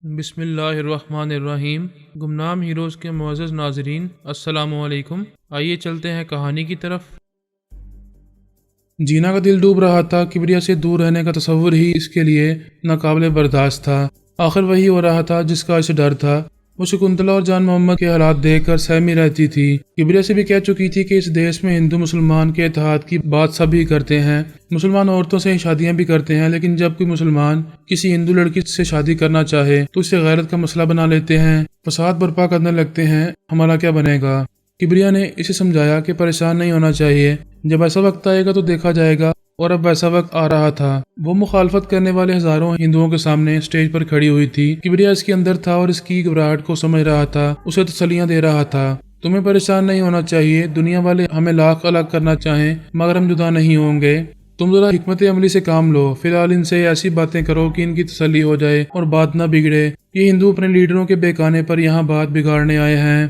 بسم اللہ الرحمن الرحیم۔ گمنام ہیروز کے معزز ناظرین، السلام علیکم۔ آئیے چلتے ہیں کہانی کی طرف۔ جینا کا دل ڈوب رہا تھا۔ کبریا سے دور رہنے کا تصور ہی اس کے لیے ناقابل برداشت تھا۔ آخر وہی ہو رہا تھا جس کا اسے ڈر تھا۔ وہ شکنتلا اور جان محمد کے حالات دیکھ کر سہمی رہتی تھی۔ کبریا سے بھی کہہ چکی تھی کہ اس دیش میں ہندو مسلمان کے اتحاد کی بات سبھی کرتے ہیں، مسلمان عورتوں سے شادیاں بھی کرتے ہیں، لیکن جب کوئی مسلمان کسی ہندو لڑکی سے شادی کرنا چاہے تو اسے غیرت کا مسئلہ بنا لیتے ہیں، فساد برپا کرنے لگتے ہیں۔ ہمارا کیا بنے گا؟ کبریا نے اسے سمجھایا کہ پریشان نہیں ہونا چاہیے، جب ایسا وقت آئے گا تو دیکھا جائے گا، اور اب ویسا وقت آ رہا تھا۔ وہ مخالفت کرنے والے ہزاروں ہندوؤں کے سامنے اسٹیج پر کھڑی ہوئی تھی۔ کبریا اس کے اندر تھا اور اس کی گھبراہٹ کو سمجھ رہا تھا، اسے تسلیاں دے رہا تھا۔ تمہیں پریشان نہیں ہونا چاہیے، دنیا والے ہمیں لاکھ الگ کرنا چاہیں مگر ہم جدا نہیں ہوں گے۔ تم ذرا حکمت عملی سے کام لو، فی الحال ان سے ایسی باتیں کرو کہ ان کی تسلی ہو جائے اور بات نہ بگڑے۔ یہ ہندو اپنے لیڈروں کے بہکانے پر یہاں بات بگاڑنے آئے ہیں۔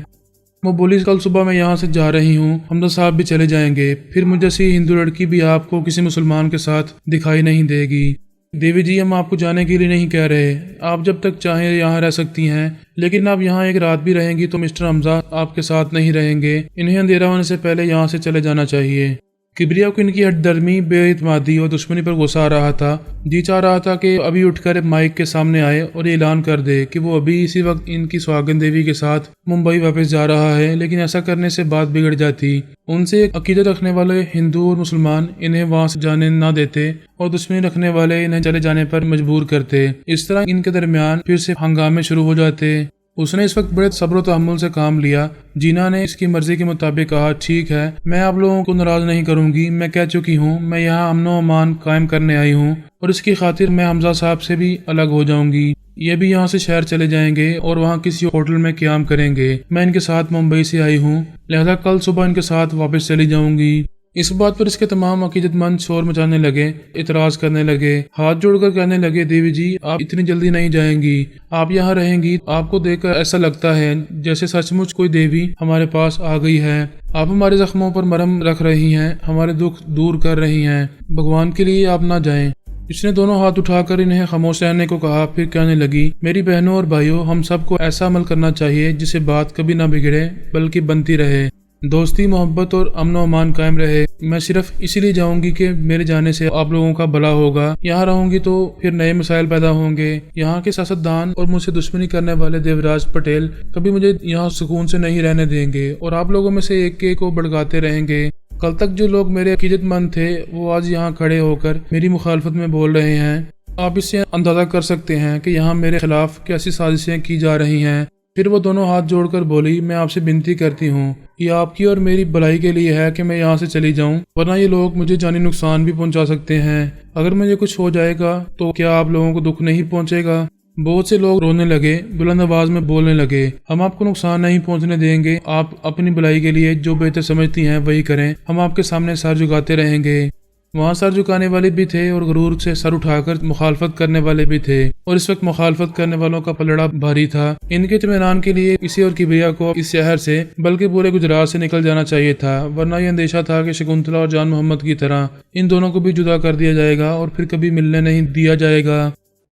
وہ بولی، کل صبح میں یہاں سے جا رہی ہوں، حمزہ صاحب بھی چلے جائیں گے، پھر مجھ جیسی ہندو لڑکی بھی آپ کو کسی مسلمان کے ساتھ دکھائی نہیں دے گی۔ دیوی جی، ہم آپ کو جانے کے لیے نہیں کہہ رہے، آپ جب تک چاہیں یہاں رہ سکتی ہیں، لیکن آپ یہاں ایک رات بھی رہیں گی تو مسٹر حمزہ آپ کے ساتھ نہیں رہیں گے، انہیں اندھیرا ہونے سے پہلے یہاں سے چلے جانا چاہیے۔ کبریا کو ان کی ہٹ درمی، بے اعتمادی اور دشمنی پر غصہ آ رہا تھا۔ جی چاہ رہا تھا کہ ابھی اٹھ کر مائک کے سامنے آئے اور اعلان کر دے کہ وہ ابھی اسی وقت ان کی سہاگن دیوی کے ساتھ ممبئی واپس جا رہا ہے، لیکن ایسا کرنے سے بات بگڑ جاتی۔ ان سے عقیدت رکھنے والے ہندو اور مسلمان انہیں وہاں سے جانے نہ دیتے اور دشمنی رکھنے والے انہیں چلے جانے پر مجبور کرتے۔ اس طرح ان کے درمیان پھر سے ہنگامے شروع ہو جاتے۔ اس نے اس وقت بڑے صبر و تحمل سے کام لیا۔ جینا نے اس کی مرضی کے مطابق کہا، ٹھیک ہے، میں آپ لوگوں کو ناراض نہیں کروں گی، میں کہہ چکی ہوں میں یہاں امن و امان قائم کرنے آئی ہوں، اور اس کی خاطر میں حمزہ صاحب سے بھی الگ ہو جاؤں گی۔ یہ بھی یہاں سے شہر چلے جائیں گے اور وہاں کسی ہوٹل میں قیام کریں گے۔ میں ان کے ساتھ ممبئی سے آئی ہوں، لہذا کل صبح ان کے ساتھ واپس چلی جاؤں گی۔ اس بات پر اس کے تمام عقیدت مند شور مچانے لگے، اعتراض کرنے لگے، ہاتھ جوڑ کر کہنے لگے، دیوی جی، آپ اتنی جلدی نہیں جائیں گی، آپ یہاں رہیں گی۔ آپ کو دیکھ کر ایسا لگتا ہے جیسے سچ مچ کوئی دیوی ہمارے پاس آ گئی ہے۔ آپ ہمارے زخموں پر مرہم رکھ رہی ہیں، ہمارے دکھ دور کر رہی ہیں، بھگوان کے لیے آپ نہ جائیں۔ اس نے دونوں ہاتھ اٹھا کر انہیں خاموش رہنے کو کہا، پھر کہنے لگی، میری بہنوں اور بھائیوں، ہم سب کو ایسا عمل کرنا چاہیے جس سے بات کبھی نہ بگڑے بلکہ بنتی رہے، دوستی، محبت اور امن و امان قائم رہے۔ میں صرف اسی لیے جاؤں گی کہ میرے جانے سے آپ لوگوں کا بھلا ہوگا۔ یہاں رہوں گی تو پھر نئے مسائل پیدا ہوں گے۔ یہاں کے سیاستدان اور مجھ سے دشمنی کرنے والے دیوراج پٹیل کبھی مجھے یہاں سکون سے نہیں رہنے دیں گے، اور آپ لوگوں میں سے ایک ایک کو بھڑکاتے رہیں گے۔ کل تک جو لوگ میرے عقیدت مند تھے وہ آج یہاں کھڑے ہو کر میری مخالفت میں بول رہے ہیں۔ آپ اس سے اندازہ کر سکتے ہیں کہ یہاں میرے خلاف کیسی سازشیں کی جا رہی ہیں۔ پھر وہ دونوں ہاتھ جوڑ کر بولی، میں آپ سے بنتی کرتی ہوں، یہ آپ کی اور میری بھلائی کے لیے ہے کہ میں یہاں سے چلی جاؤں، ورنہ یہ لوگ مجھے جانی نقصان بھی پہنچا سکتے ہیں۔ اگر مجھے کچھ ہو جائے گا تو کیا آپ لوگوں کو دکھ نہیں پہنچے گا؟ بہت سے لوگ رونے لگے، بلند آواز میں بولنے لگے، ہم آپ کو نقصان نہیں پہنچنے دیں گے، آپ اپنی بھلائی کے لیے جو بہتر سمجھتی ہیں وہی کریں، ہم آپ کے سامنے سر جھکاتے رہیں گے۔ وہاں سر جھکانے والے بھی تھے اور غرور سے سر اٹھا کر مخالفت کرنے والے بھی تھے، اور اس وقت مخالفت کرنے والوں کا پلڑا بھاری تھا۔ ان کے اطمینان کے لیے اسے اور کبریا کو اس شہر سے بلکہ پورے گجرات سے نکل جانا چاہیے تھا، ورنہ یہ اندیشہ تھا کہ شکنتلا اور جان محمد کی طرح ان دونوں کو بھی جدا کر دیا جائے گا اور پھر کبھی ملنے نہیں دیا جائے گا۔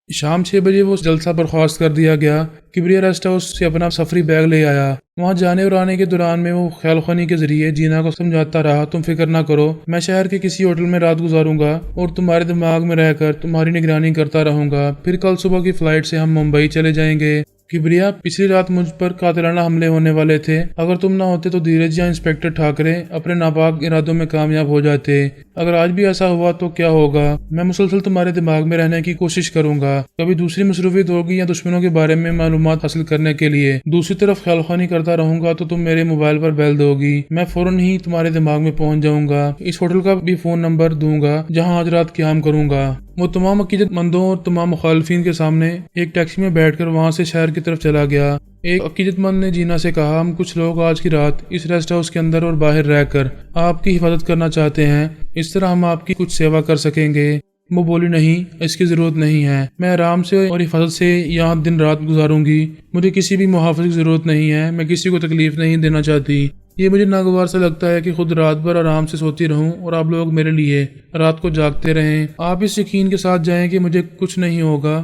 شام 6 بجے وہ جلسہ برخاست کر دیا گیا۔ کبریا ریسٹ ہاؤس سے اپنا سفری بیگ لے آیا۔ وہاں جانے اور آنے کے دوران میں وہ خیال خوانی کے ذریعے جینا کو سمجھاتا رہا، تم فکر نہ کرو، میں شہر کے کسی ہوٹل میں رات گزاروں گا اور تمہارے دماغ میں رہ کر تمہاری نگرانی کرتا رہوں گا، پھر کل صبح کی فلائٹ سے ہم ممبئی چلے جائیں گے۔ کبریا، پچھلی رات مجھ پر قاتلانہ حملے ہونے والے تھے، اگر تم نہ ہوتے تو دھیرج یا انسپکٹر ٹھاکرے اپنے ناپاک ارادوں میں کامیاب ہو جاتے۔ اگر آج بھی ایسا ہوا تو کیا ہوگا؟ میں مسلسل تمہارے دماغ میں رہنے کی کوشش کروں گا، کبھی دوسری مصروفیت ہوگی یا دشمنوں کے بارے میں معلومات حاصل کرنے کے لیے، دوسری طرف خیال خوانی کرتا رہوں گا تو تم میرے موبائل پر بیل دو گی، میں فوراً ہی تمہارے دماغ میں پہنچ جاؤں گا۔ اس ہوٹل کا بھی فون نمبر دوں گا جہاں آج رات قیام کروں گا۔ وہ تمام عقیدت مندوں اور تمام مخالفین کے سامنے ایک ٹیکسی میں بیٹھ کر وہاں سے شہر کی طرف چلا گیا۔ ایک عقیدت مند نے جینا سے کہا، ہم کچھ لوگ آج کی رات اس ریسٹ ہاؤس کے اندر اور باہر رہ کر آپ کی حفاظت کرنا چاہتے ہیں، اس طرح ہم آپ کی کچھ سیوا کر سکیں گے۔ وہ بولی، نہیں، اس کی ضرورت نہیں ہے، میں آرام سے اور حفاظت سے یہاں دن رات گزاروں گی، مجھے کسی بھی محافظ کی ضرورت نہیں ہے، میں کسی کو تکلیف نہیں دینا چاہتی۔ یہ مجھے ناگوار سے لگتا ہے کہ خود رات بھر آرام سے سوتی رہوں اور آپ لوگ میرے لیے رات کو جاگتے رہیں۔ آپ اس یقین کے ساتھ جائیں کہ مجھے کچھ نہیں ہوگا،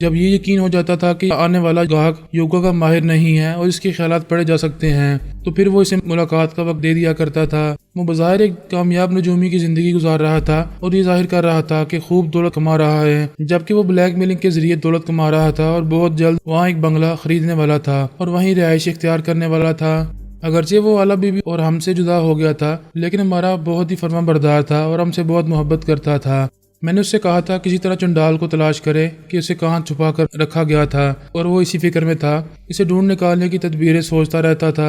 جب یہ یقین ہو جاتا تھا کہ آنے والا گاہک یوگا کا ماہر نہیں ہے اور اس کے خیالات پڑھے جا سکتے ہیں تو پھر وہ اسے ملاقات کا وقت دے دیا کرتا تھا۔ وہ بظاہر ایک کامیاب نجومی کی زندگی گزار رہا تھا اور یہ ظاہر کر رہا تھا کہ خوب دولت کما رہا ہے، جبکہ وہ بلیک میلنگ کے ذریعے دولت کما رہا تھا اور بہت جلد وہاں ایک بنگلہ خریدنے والا تھا اور وہیں رہائش اختیار کرنے والا تھا۔ اگرچہ وہ اعلیٰ بی بی اور ہم سے جدا ہو گیا تھا، لیکن ہمارا بہت ہی فرما بردار تھا اور ہم سے بہت محبت کرتا تھا۔ میں نے اس سے کہا تھا کسی طرح چنڈال کو تلاش کرے کہ اسے کہاں چھپا کر رکھا گیا تھا، اور وہ اسی فکر میں تھا، اسے ڈھونڈ نکالنے کی تدبیریں سوچتا رہتا تھا۔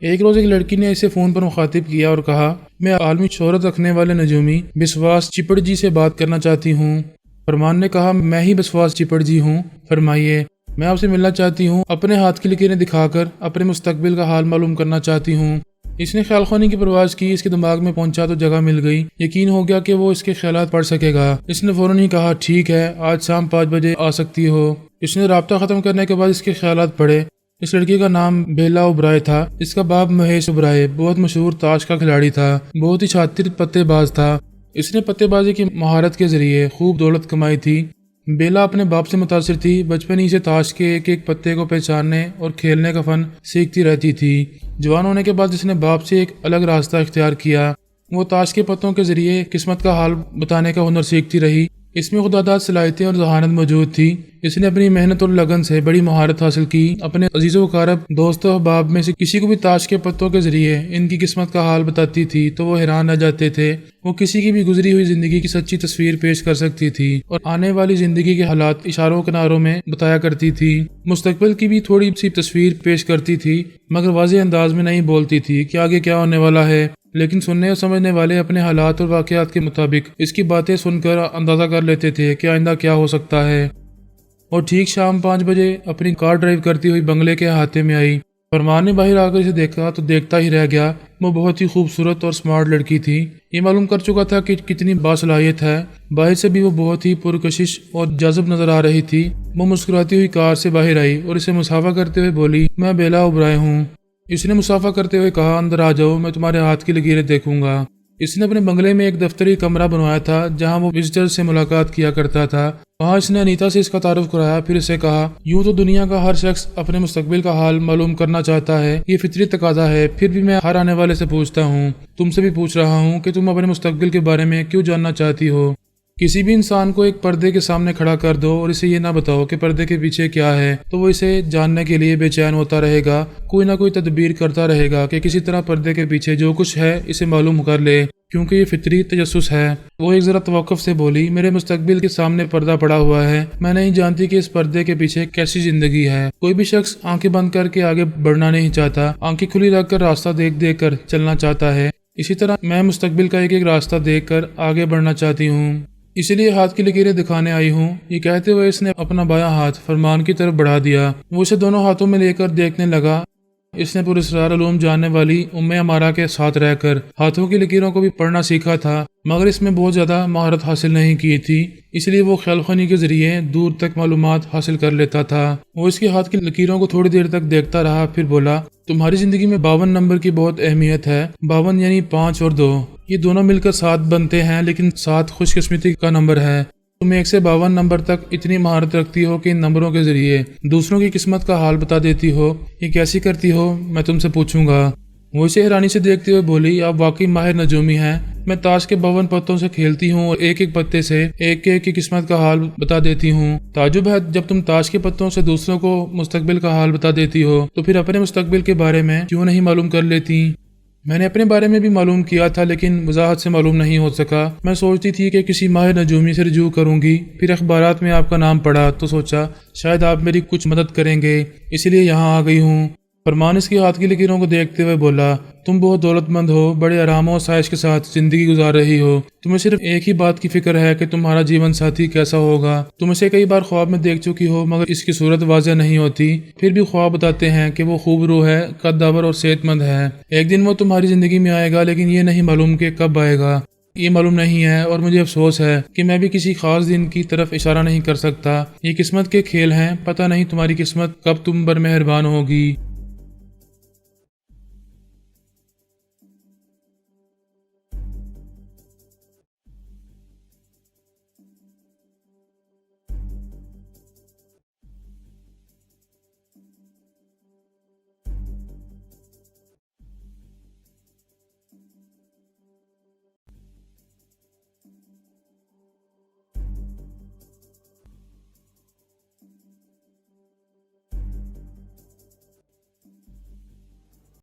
ایک روز ایک لڑکی نے اسے فون پر مخاطب کیا اور کہا، میں عالمی شہرت رکھنے والے نجومی بسواس چپڑ جی سے بات کرنا چاہتی ہوں۔ فرمان نے کہا، میں ہی بسواس چپڑ جی ہوں، فرمائیے۔ میں آپ سے ملنا چاہتی ہوں، اپنے ہاتھ کی لکیریں دکھا کر اپنے مستقبل کا حال معلوم کرنا چاہتی ہوں۔ اس نے خیال خوانی کی پرواز کی، اس کے دماغ میں پہنچا تو جگہ مل گئی، یقین ہو گیا کہ وہ اس کے خیالات پڑھ سکے گا۔ اس نے فوراً ہی کہا، ٹھیک ہے، آج شام 5 بجے آ سکتی ہو۔ اس نے رابطہ ختم کرنے کے بعد اس کے خیالات پڑھے۔ اس لڑکی کا نام بیلا اوبرائے تھا۔ اس کا باپ مہیش اوبرائے بہت مشہور تاش کا کھلاڑی تھا، بہت ہی شاطر پتے باز تھا۔ اس نے پتے بازی کی مہارت کے ذریعے خوب دولت کمائی تھی۔ بیلا اپنے باپ سے متاثر تھی، بچپن ہی سے تاش کے ایک ایک پتے کو پہچاننے اور کھیلنے کا فن سیکھتی رہتی تھی۔ جوان ہونے کے بعد اس نے باپ سے ایک الگ راستہ اختیار کیا۔ وہ تاش کے پتوں کے ذریعے قسمت کا حال بتانے کا ہنر سیکھتی رہی۔ اس میں خداداد صلاحیتیں اور ذہانت موجود تھی۔ اس نے اپنی محنت اور لگن سے بڑی مہارت حاصل کی۔ اپنے عزیز و اقارب، دوست و احباب میں سے کسی کو بھی تاش کے پتوں کے ذریعے ان کی قسمت کا حال بتاتی تھی تو وہ حیران رہ جاتے تھے۔ وہ کسی کی بھی گزری ہوئی زندگی کی سچی تصویر پیش کر سکتی تھی اور آنے والی زندگی کے حالات اشاروں کناروں میں بتایا کرتی تھی۔ مستقبل کی بھی تھوڑی سی تصویر پیش کرتی تھی، مگر واضح انداز میں نہیں بولتی تھی کہ آگے کیا ہونے والا ہے، لیکن سننے اور سمجھنے والے اپنے حالات اور واقعات کے مطابق اس کی باتیں سن کر اندازہ کر لیتے تھے کہ آئندہ کیا ہو سکتا ہے۔ اور ٹھیک شام 5 بجے اپنی کار ڈرائیو کرتی ہوئی بنگلے کے احاطے میں آئی۔ فرمان نے باہر آ کر اسے دیکھا تو دیکھتا ہی رہ گیا۔ وہ بہت ہی خوبصورت اور سمارٹ لڑکی تھی۔ یہ معلوم کر چکا تھا کہ کتنی باصلاحیت ہے۔ باہر سے بھی وہ بہت ہی پرکشش اور جذب نظر آ رہی تھی۔ وہ مسکراتی ہوئی کار سے باہر آئی اور اسے مصافحہ کرتے ہوئے بولی، میں بیلا اوبرائے ہوں۔ اس نے مصافحہ کرتے ہوئے کہا، اندر آ جاؤ، میں تمہارے ہاتھ کی لکیریں دیکھوں گا۔ اس نے اپنے بنگلے میں ایک دفتری کمرہ بنوایا تھا جہاں وہ وزٹر سے ملاقات کیا کرتا تھا۔ وہاں اس نے انیتا سے اس کا تعارف کرایا، پھر اسے کہا، یوں تو دنیا کا ہر شخص اپنے مستقبل کا حال معلوم کرنا چاہتا ہے، یہ فطری تقاضا ہے، پھر بھی میں ہر آنے والے سے پوچھتا ہوں، تم سے بھی پوچھ رہا ہوں کہ تم اپنے مستقبل کے بارے میں کیوں جاننا چاہتی ہو؟ کسی بھی انسان کو ایک پردے کے سامنے کھڑا کر دو اور اسے یہ نہ بتاؤ کہ پردے کے پیچھے کیا ہے تو وہ اسے جاننے کے لیے بے چین ہوتا رہے گا، کوئی نہ کوئی تدبیر کرتا رہے گا کہ کسی طرح پردے کے پیچھے جو کچھ ہے اسے معلوم کر لے، کیونکہ یہ فطری تجسس ہے۔ وہ ایک ذرا توقف سے بولی، میرے مستقبل کے سامنے پردہ پڑا ہوا ہے، میں نہیں جانتی کہ اس پردے کے پیچھے کیسی زندگی ہے۔ کوئی بھی شخص آنکھیں بند کر کے آگے بڑھنا نہیں چاہتا، آنکھیں کھلی رکھ کر راستہ دیکھ دیکھ کر چلنا چاہتا ہے۔ اسی طرح میں مستقبل کا ایک ایک راستہ دیکھ کر آگے بڑھنا چاہتی ہوں، اسی لیے ہاتھ کی لکیریں دکھانے آئی ہوں۔ یہ کہتے ہوئے اس نے اپنا بایاں ہاتھ فرمان کی طرف بڑھا دیا۔ وہ اسے دونوں ہاتھوں میں لے کر دیکھنے لگا۔ اس نے پراسرار علوم جاننے والی ام امارہ کے ساتھ رہ کر ہاتھوں کی لکیروں کو بھی پڑھنا سیکھا تھا، مگر اس میں بہت زیادہ مہارت حاصل نہیں کی تھی، اس لیے وہ خیال خوانی کے ذریعے دور تک معلومات حاصل کر لیتا تھا۔ وہ اس کے ہاتھ کی لکیروں کو تھوڑی دیر تک دیکھتا رہا، پھر بولا، تمہاری زندگی میں 52 نمبر کی بہت اہمیت ہے۔ 52 یعنی 5 اور 2، یہ دونوں مل کر 7 بنتے ہیں، لیکن 7 خوش قسمتی کا نمبر ہے۔ تم 1 سے 52 نمبر تک اتنی مہارت رکھتی ہو کہ ان نمبروں کے ذریعے دوسروں کی قسمت کا حال بتا دیتی ہو۔ یہ کیسی کرتی ہو، میں تم سے پوچھوں گا۔ وہ اسے حیرانی سے دیکھتے ہوئے بولی، آپ واقعی ماہر نجومی ہیں۔ میں تاش کے 52 پتوں سے کھیلتی ہوں اور ایک ایک پتے سے ایک ایک کی قسمت کا حال بتا دیتی ہوں۔ تعجب ہے، جب تم تاش کے پتوں سے دوسروں کو مستقبل کا حال بتا دیتی ہو تو پھر اپنے مستقبل کے بارے میں کیوں نہیں معلوم کر لیتی؟ میں نے اپنے بارے میں بھی معلوم کیا تھا، لیکن وضاحت سے معلوم نہیں ہو سکا۔ میں سوچتی تھی کہ کسی ماہر نجومی سے رجوع کروں گی، پھر اخبارات میں آپ کا نام پڑھا تو سوچا شاید آپ میری کچھ مدد کریں گے، اسی لیے یہاں آ گئی ہوں۔ فرمان اس کی ہاتھ کی لکیروں کو دیکھتے ہوئے بولا، تم بہت دولت مند ہو، بڑے آرام و آسائش کے ساتھ زندگی گزار رہی ہو، تمہیں صرف ایک ہی بات کی فکر ہے کہ تمہارا جیون ساتھی کیسا ہوگا۔ تم اسے کئی بار خواب میں دیکھ چکی ہو، مگر اس کی صورت واضح نہیں ہوتی، پھر بھی خواب بتاتے ہیں کہ وہ خوب روح ہے، قدور اور صحت مند ہے۔ ایک دن وہ تمہاری زندگی میں آئے گا، لیکن یہ نہیں معلوم کہ کب آئے گا، یہ معلوم نہیں ہے، اور مجھے افسوس ہے کہ میں بھی کسی خاص دن کی طرف اشارہ نہیں کر سکتا۔ یہ قسمت کے کھیل ہیں، پتہ نہیں تمہاری قسمت کب تم پر مہربان ہوگی۔